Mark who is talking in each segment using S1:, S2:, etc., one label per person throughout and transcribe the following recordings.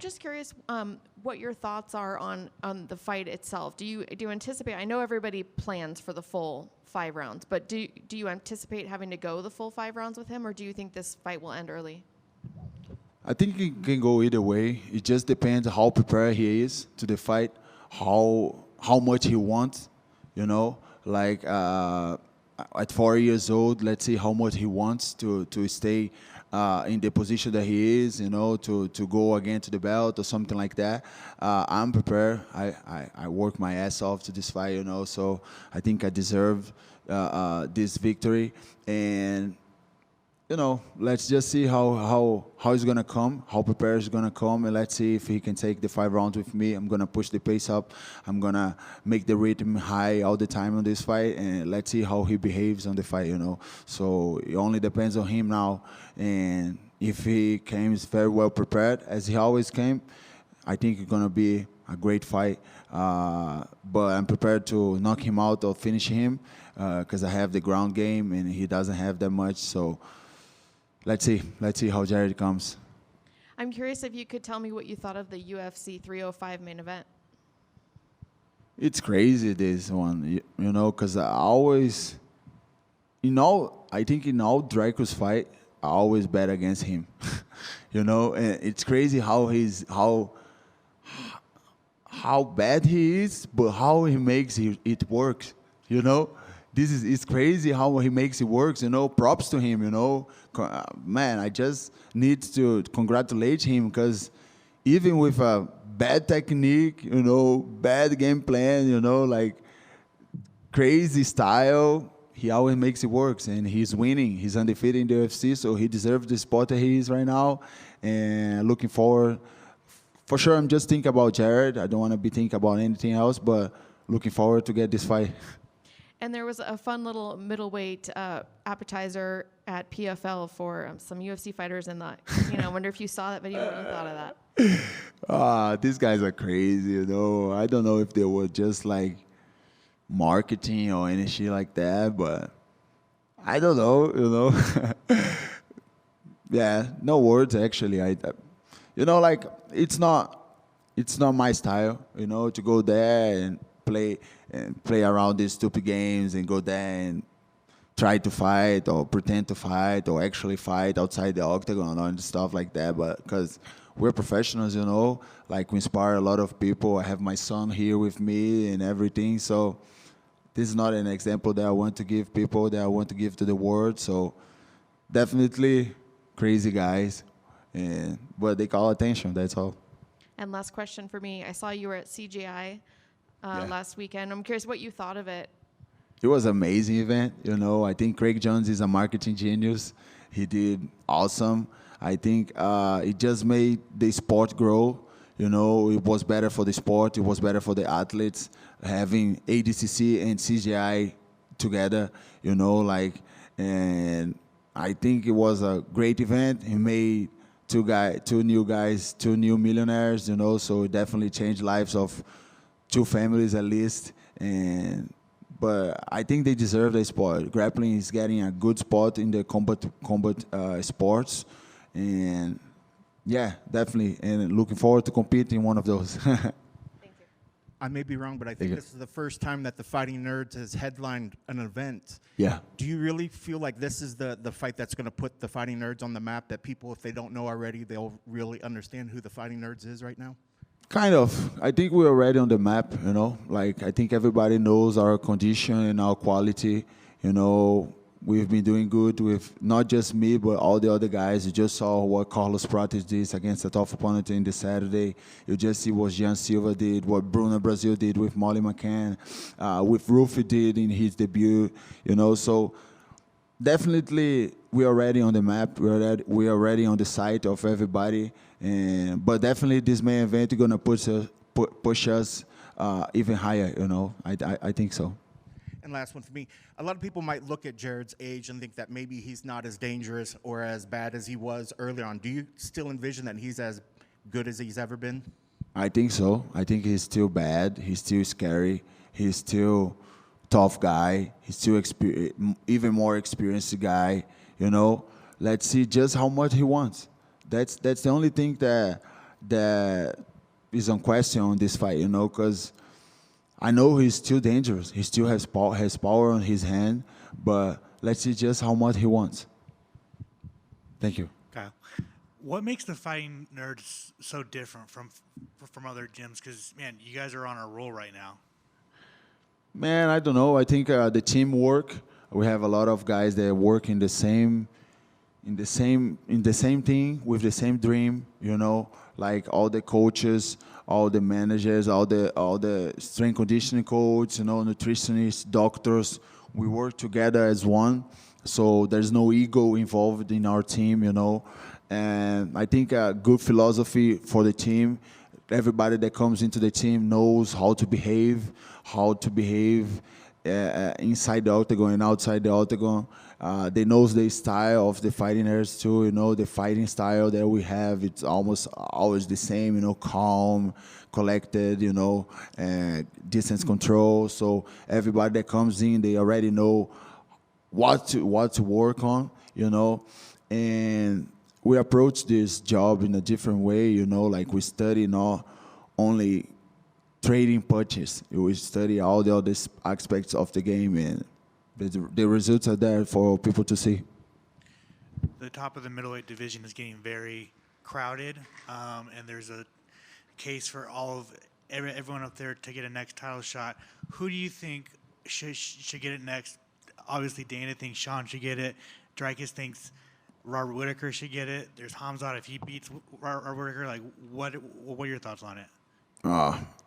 S1: just curious what your thoughts are on the fight itself. Do you anticipate? I know everybody plans for the full 5 rounds, but do you anticipate having to go the full 5 rounds with him, or do you think this fight will end early?
S2: I think it can go either way. It just depends how prepared he is to the fight, how much he wants. You know, like at 4 years old, let's see how much he wants to stay in the position that he is, you know, to go again to the belt or something like that. I'm prepared. I work my ass off to this fight, you know, so I think I deserve this victory. And, you know, let's just see how it's going to come, how prepared it's going to come, and let's see if he can take the 5 rounds with me. I'm going to push the pace up. I'm going to make the rhythm high all the time on this fight, and let's see how he behaves on the fight, you know. So it only depends on him now, and if he comes very well prepared, as he always came, I think it's going to be a great fight. But I'm prepared to knock him out or finish him because I have the ground game, and he doesn't have that much, so... Let's see how Jared comes.
S1: I'm curious if you could tell me what you thought of the UFC 305 main event.
S2: It's crazy, this one, you know, because I always, I think in all Draco's fight, I always bet against him. You know, and it's crazy how bad he is, but how he makes it work, you know. It's crazy how he makes it work, you know. Props to him, you know. Man, I just need to congratulate him because even with a bad technique, you know, bad game plan, you know, like crazy style, he always makes it work, and he's winning. He's undefeated in the UFC, so he deserves the spot that he is right now. And looking forward, for sure, I'm just thinking about Jared. I don't want to be thinking about anything else, but looking forward to get this fight.
S1: And there was a fun little middleweight appetizer at PFL for some UFC fighters in the, I wonder if you saw that video, what you thought of that.
S2: These guys are crazy, you know. I don't know if they were just like marketing or any shit like that, but I don't know, you know. Yeah, no words actually. Like it's not my style, you know, to go there and play around these stupid games and go there and try to fight or pretend to fight or actually fight outside the octagon and stuff like that. But because we're professionals, you know, like we inspire a lot of people. I have my son here with me and everything. So this is not an example that I want to give people, that I want to give to the world. So definitely crazy guys, but they call attention, that's all.
S1: And last question for me. I saw you were at CGI last weekend. I'm curious what you thought of it.
S2: It was an amazing event. You know, I think Craig Jones is a marketing genius. He did awesome. I think it just made the sport grow. You know, it was better for the sport. It was better for the athletes having ADCC and CGI together. You know, like, and I think it was a great event. He made two new millionaires. You know, so it definitely changed lives of 2 families at least. But I think they deserve the sport. Grappling is getting a good spot in the combat sports, and yeah, definitely. And looking forward to competing in one of those.
S1: Thank you.
S3: I may be wrong, but I think this is the first time that the Fighting Nerds has headlined an event.
S2: Yeah.
S3: Do you really feel like this is the fight that's going to put the Fighting Nerds on the map, that people, if they don't know already, they'll really understand who the Fighting Nerds is right now?
S2: Kind of. I think we're already on the map, you know. Like, I think everybody knows our condition and our quality. You know, we've been doing good with not just me, but all the other guys. You just saw what Carlos Prates did against a tough opponent in the Saturday. You just see what Jean Silva did, what Bruno Brazil did with Molly McCann, with Rufy did in his debut, you know. So definitely we're already on the map. We're already on the site of everybody. But definitely this main event is going to push us even higher, you know. I think so.
S3: And last one for me. A lot of people might look at Jared's age and think that maybe he's not as dangerous or as bad as he was earlier on. Do you still envision that he's as good as he's ever been?
S2: I think so. I think he's still bad. He's still scary. He's still tough guy. He's still even more experienced guy, you know. Let's see just how much he wants. That's the only thing that that is on question on this fight, you know, because I know he's still dangerous. He still has power on his hand, but let's see just how much he wants. Thank you.
S4: Kyle, what makes the Fighting Nerds so different from other gyms? Because, man, you guys are on a roll right now.
S2: Man, I don't know. I think the teamwork. We have a lot of guys that work in the same thing with the same dream. You know, like all the coaches, all the managers, all the strength conditioning coaches, you know, nutritionists, doctors. We work together as one. So there's no ego involved in our team, you know. And I think a good philosophy for the team. Everybody that comes into the team knows how to behave inside the octagon and outside the octagon. They knows the style of the fighting nerds too. You know, the fighting style that we have, it's almost always the same. You know, calm, collected. You know, distance control. So everybody that comes in, they already know what to work on. You know, and we approach this job in a different way. You know, like we study not only trading punches. We study all the other aspects of the game, and the results are there for people to see.
S4: The top of the middleweight division is getting very crowded, and there's a case for everyone up there to get a next title shot. Who do you think should get it next? Obviously, Dana thinks Sean should get it. Dreykus thinks Robert Whittaker should get it. There's Hamzat if he beats Robert Whittaker. Like, what are your thoughts on it?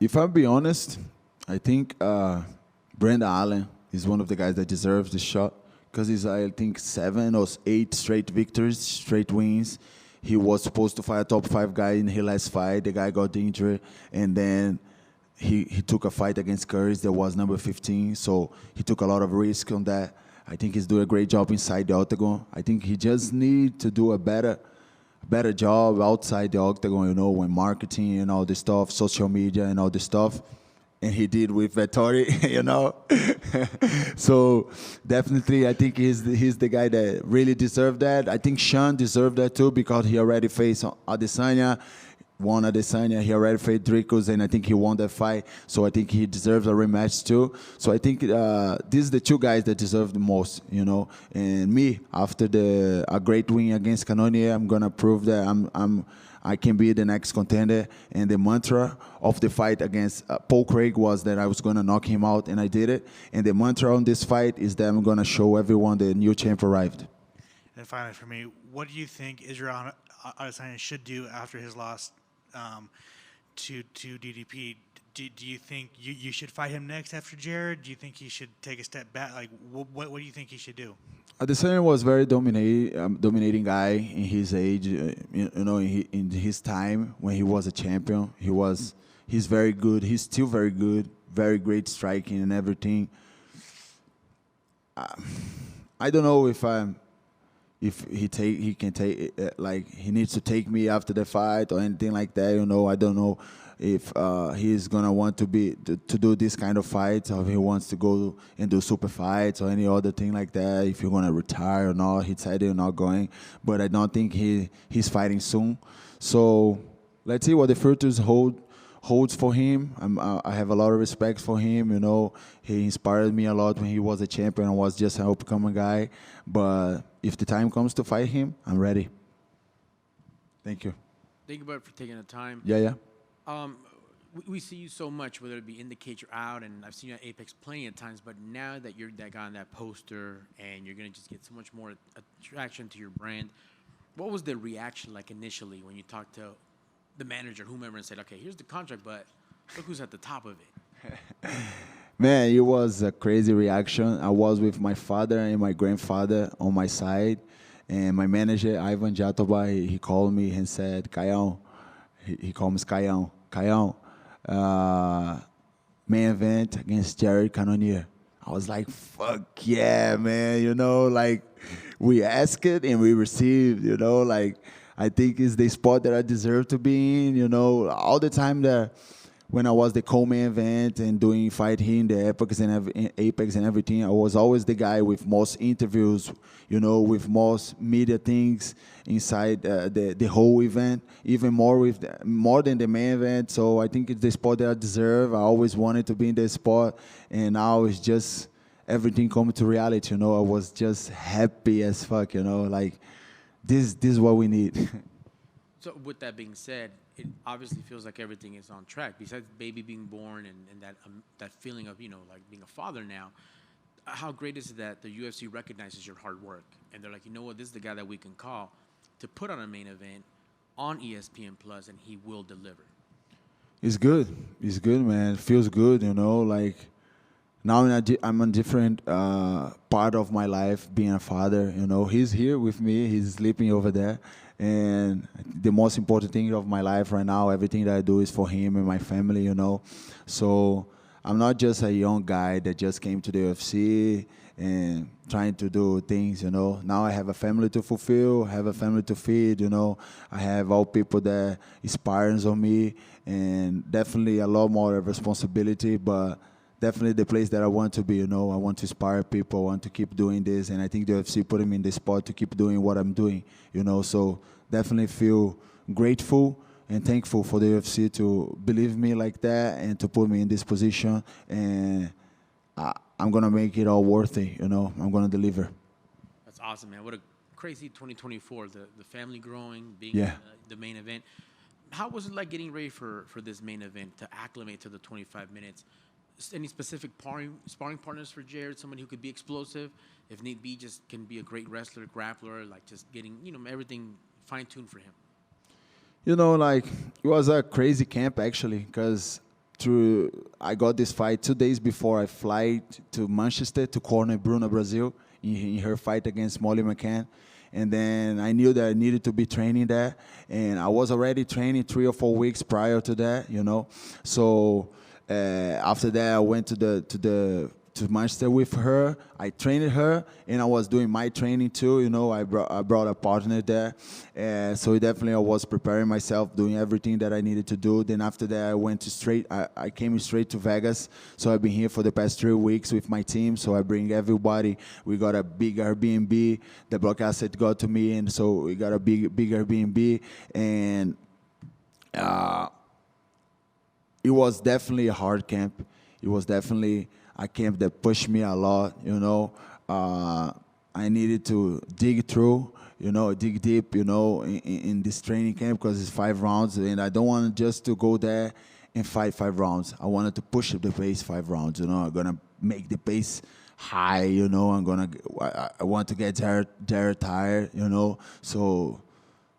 S2: If I'm being honest, I think Brandon Allen is one of the guys that deserves the shot because he's, I think, 7 or 8 straight victories, straight wins. He was supposed to fight a top 5 guy in his last fight. The guy got injured, and then he took a fight against Curry that was number 15, so he took a lot of risk on that. I think he's doing a great job inside the octagon. I think he just needs to do a better job outside the octagon, you know, when marketing and all this stuff, social media and all this stuff. And he did with Vettori, you know. So definitely I think he's the guy that really deserved that. I think Sean deserved that too because he already faced Adesanya, won Adesanya, he already faced Dricus, and I think he won that fight. So I think he deserves a rematch too. So I think these are the 2 guys that deserve the most, you know. And me, after a great win against Cannonier, I'm gonna prove that I can be the next contender. And the mantra of the fight against Paul Craig was that I was gonna knock him out, and I did it. And the mantra on this fight is that I'm gonna show everyone the new champ arrived.
S4: And finally, for me, what do you think Israel Adesanya should do after his loss to DDP? Do you think you should fight him next after Jared? Do you think he should take a step back? Like, what do you think he should do?
S2: Adesanya was very dominating guy in his age, you know, in his time when he was a champion. He's very good. He's still very good, very great striking and everything. I don't know if he can take like he needs to take me after the fight or anything like that. You know, I don't know if he's gonna want to do this kind of fights, or if he wants to go and do super fights or any other thing like that. If he's gonna retire or not, he said he's not going, but I don't think he's fighting soon. So let's see what the futures holds for him. I have a lot of respect for him. You know, he inspired me a lot when he was a champion and was just an upcoming guy. But if the time comes to fight him, I'm ready. Thank you.
S5: Thank you, bud, for taking the time.
S2: Yeah.
S5: We see you so much, whether it be in the cage or out, and I've seen you at Apex plenty of times, but now that you're that guy on that poster and you're going to just get so much more attraction to your brand, what was the reaction like initially when you talked to the manager, whomever, and said, okay, here's the contract, but look who's at the top of it?
S2: Man, it was a crazy reaction. I was with my father and my grandfather on my side, and my manager, Ivan Jatoba, he called me and said, Caio, he called me Caio, main event against Jared Cannonier. I was like, fuck yeah, man, you know, like, we asked it and we received, you know, like, I think it's the spot that I deserve to be in, you know. All the time that when I was the co-main event and doing fight here in the Apex and everything, I was always the guy with most interviews, with most media things inside the whole event, even more than the main event. So I think it's the sport that I deserve. I always wanted to be in the sport, and now it's just everything coming to reality. I was just happy as fuck. Like this is what we need.
S5: So with that being said, it obviously feels like everything is on track. Besides baby being born and that feeling of, like being a father now, how great is it that the UFC recognizes your hard work? And they're like, you know what, this is the guy that we can call to put on a main event on ESPN Plus, and he will deliver.
S2: It's good. It's good, man. It feels good, like now I'm in a different part of my life being a father. He's here with me. He's sleeping over there. And the most important thing of my life right now, everything that I do is for him and my family, So I'm not just a young guy that just came to the UFC and trying to do things, Now I have a family to fulfill, have a family to feed, I have all people that inspires on me, and definitely a lot more responsibility, but definitely the place that I want to be, I want to inspire people, I want to keep doing this, and I think the UFC put me in the spot to keep doing what I'm doing, So definitely feel grateful and thankful for the UFC to believe me like that and to put me in this position, and I'm going to make it all worth it, I'm going to deliver.
S5: That's awesome, man. What a crazy 2024, the family growing, being the main event. How was it like getting ready for this main event, to acclimate to the 25 minutes? Any specific sparring partners for Jared? Someone who could be explosive, if need be, just can be a great wrestler, grappler, like just getting, everything fine-tuned for him.
S2: Like it was a crazy camp actually, because I got this fight 2 days before I fly to Manchester to corner Bruna Brazil in her fight against Molly McCann. And then I knew that I needed to be training there, and I was already training 3 or 4 weeks prior to that, So after that, I went to Manchester with her. I trained her, and I was doing my training too. I brought a partner there, so definitely I was preparing myself, doing everything that I needed to do. Then after that, I came straight to Vegas. So I've been here for the past 3 weeks with my team. So I bring everybody. We got a big Airbnb. The broadcaster got to me, and so we got a big Airbnb, and it was definitely a hard camp. It was definitely a camp that pushed me a lot, I needed to dig through, dig deep, in this training camp, because it's 5 rounds, and I don't want just to go there and fight 5 rounds. I wanted to push the pace 5 rounds, I'm going to make the pace high, I want to get Jared tired, so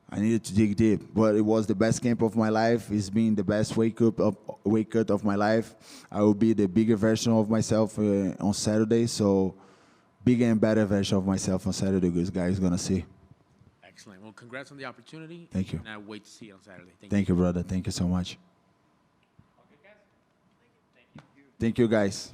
S2: I needed to dig deep, but it was the best camp of my life. It's been the best wake up of my life. I will be the bigger version of myself on Saturday. So, bigger and better version of myself on Saturday. This guy is gonna see.
S5: Excellent. Well, congrats on the opportunity.
S2: Thank you.
S5: And I wait to see you on Saturday.
S2: Thank you, brother. Thank you so much.
S5: Okay, guys.
S2: Thank you, guys.